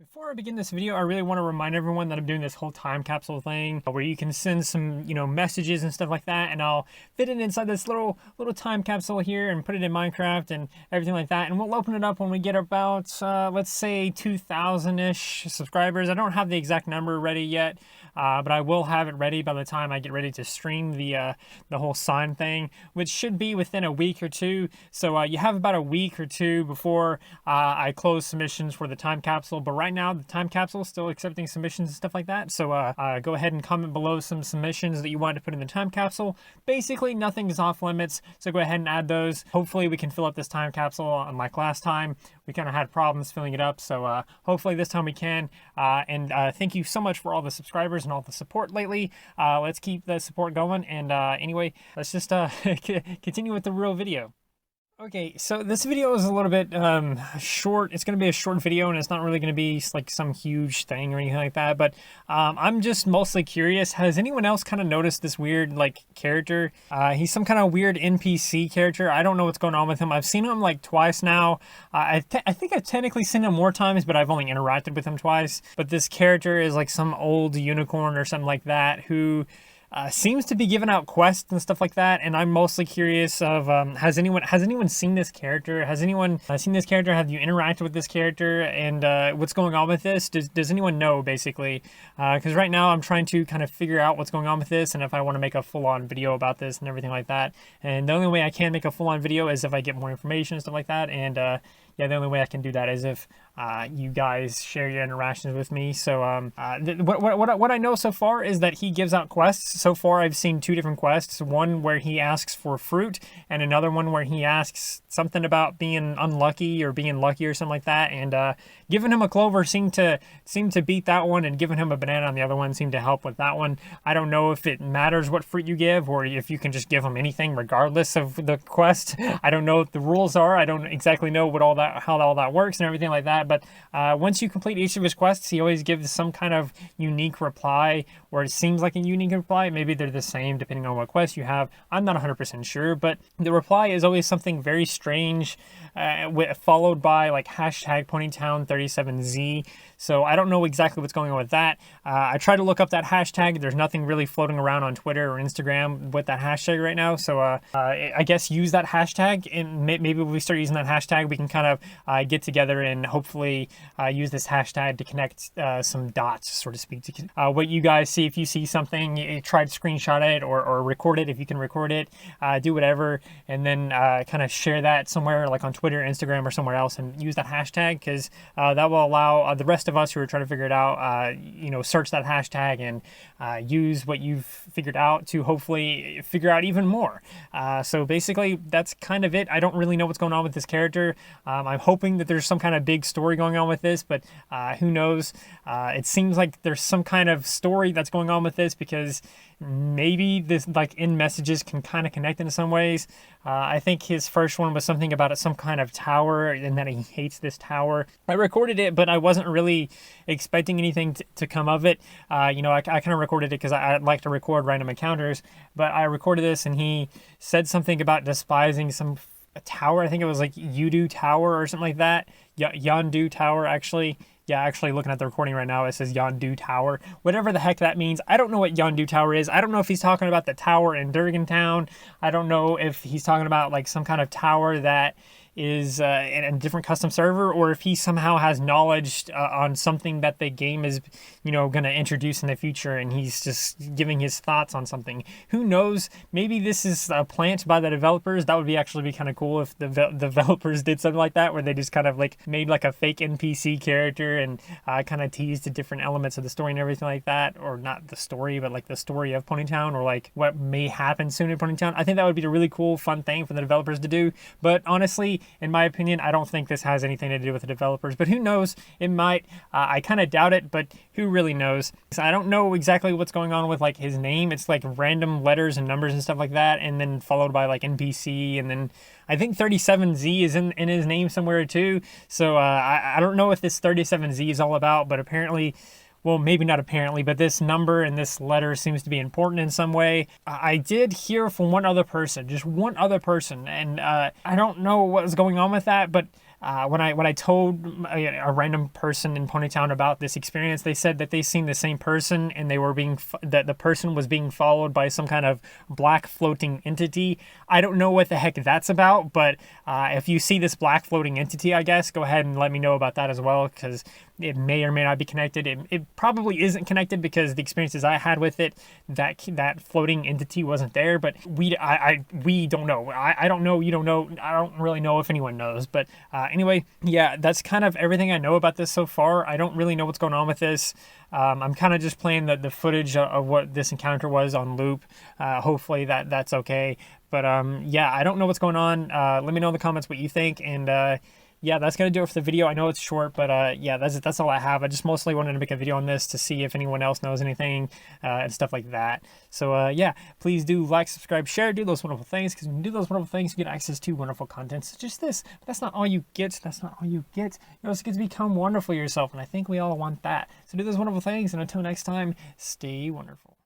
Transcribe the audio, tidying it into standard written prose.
Before I begin this video, I really want to remind everyone that I'm doing this whole time capsule thing where you can send some, messages and stuff like that, and I'll fit it inside this little time capsule here and put it in Minecraft and everything like that. And we'll open it up when we get about, let's say 2,000-ish subscribers. I don't have the exact number ready yet, but I will have it ready by the time I get ready to stream the whole sign thing, which should be within a week or two. So you have about a week or two before I close submissions for the time capsule. But right now, the time capsule is still accepting submissions and stuff like that. So go ahead and comment below some submissions that you want to put in the time capsule. Basically, nothing is off limits, so go ahead and add those. Hopefully, we can fill up this time capsule. Unlike last time, we kind of had problems filling it up, so hopefully this time we can. And thank you so much for all the subscribers and all the support lately. Let's keep the support going, and anyway, let's just continue with the real video. Okay, so this video is a little bit short. It's going to be a short video, and it's not really going to be like some huge thing or anything like that, but I'm just mostly curious. Has anyone else kind of noticed this weird character? He's some kind of weird NPC character. I don't know what's going on with him. I've seen him like twice now. I think I've technically seen him more times, but I've only interacted with him twice. But this character is like some old unicorn or something like that who seems to be giving out quests and stuff like that, and I'm mostly curious of has anyone seen this character? Has anyone seen this character? Have you interacted with this character? And what's going on with this? Does anyone know, basically? Because right now I'm trying to kind of figure out what's going on with this, and if I want to make a full-on video about this and everything like that. And the only way I can make a full-on video is if I get more information and stuff like that. And yeah, the only way I can do that is if you guys share your interactions with me. So what I know so far is that he gives out quests. So far I've seen two different quests, one where he asks for fruit and another one where he asks something about being unlucky or being lucky or something like that. And giving him a clover seemed to beat that one, and giving him a banana on the other one seemed to help with that one. I don't know if it matters what fruit you give or if you can just give him anything regardless of the quest. I don't know what the rules are. I don't exactly know how all that works and everything like that. But once you complete each of his quests, he always gives some kind of unique reply, or it seems like a unique reply. Maybe they're the same depending on what quest you have. I'm not 100% sure, but the reply is always something very strange, followed by like hashtag Ponytown 37Z. So I don't know exactly what's going on with that. I tried to look up that hashtag. There's nothing really floating around on Twitter or Instagram with that hashtag right now. So I guess use that hashtag, and maybe when we start using that hashtag, we can kind of get together and hopefully use this hashtag to connect some dots, so to speak. What you guys see, if you see something, you try to screenshot it or record it if you can record it. Do whatever, and then kind of share that somewhere like on Twitter, Instagram, or somewhere else, and use that hashtag, because that will allow the rest of us who are trying to figure it out, search that hashtag and use what you've figured out to hopefully figure out even more. So basically, that's kind of it. I don't really know what's going on with this character. I'm hoping that there's some kind of big story going on with this, but who knows? It seems like there's some kind of story that's going on with this, because maybe this in messages can kind of connect in some ways. I think his first one was something about some kind of tower and that he hates this tower. I recorded it, but I wasn't really expecting anything to come of it. I kind of recorded it because I like to record random encounters, but I recorded this and he said something about despising some tower. I think it was like Yudu Tower or something like that. Yondu Tower, actually. Yeah, actually looking at the recording right now, it says Yondu Tower. Whatever the heck that means. I don't know what Yondu Tower is. I don't know if he's talking about the tower in Durgantown. I don't know if he's talking about like some kind of tower that is in a different custom server, or if he somehow has knowledge on something that the game is, going to introduce in the future, and he's just giving his thoughts on something. Who knows? Maybe this is a plant by the developers. That would actually be kind of cool if the developers did something like that, where they just kind of like made like a fake NPC character and kind of teased the different elements of the story and everything like that, or not the story, but like the story of Ponytown, or like what may happen soon in Ponytown. I think that would be a really cool, fun thing for the developers to do. But honestly, in my opinion, I don't think this has anything to do with the developers, but who knows? It might. I kind of doubt it, but who really knows? So I don't know exactly what's going on with like his name. It's like random letters and numbers and stuff like that, and then followed by like NPC, and then I think 37Z is in his name somewhere too. So I don't know what this 37Z is all about, but apparently, well, maybe not apparently, but this number and this letter seems to be important in some way. I did hear from one other person, just one other person, and I don't know what was going on with that, but when I told a random person in Ponytown about this experience, they said that they seen the same person, and they were that the person was being followed by some kind of black floating entity. I don't know what the heck that's about, but if you see this black floating entity, I guess, go ahead and let me know about that as well, because it may or may not be connected. It probably isn't connected, because the experiences I had with it, that floating entity wasn't there. But we don't know. I don't know. You don't know. I don't really know if anyone knows. But anyway, yeah, that's kind of everything I know about this so far. I don't really know what's going on with this. I'm kind of just playing the footage of what this encounter was on loop. Hopefully that's okay. But yeah, I don't know what's going on. Let me know in the comments what you think, and yeah, that's going to do it for the video. I know it's short, but yeah, that's all I have. I just mostly wanted to make a video on this to see if anyone else knows anything and stuff like that. So yeah, please do like, subscribe, share, do those wonderful things, because when you do those wonderful things, you get access to wonderful content such as this. But that's not all you get. That's not all you get. You also get to become wonderful yourself, and I think we all want that. So do those wonderful things, and until next time, stay wonderful.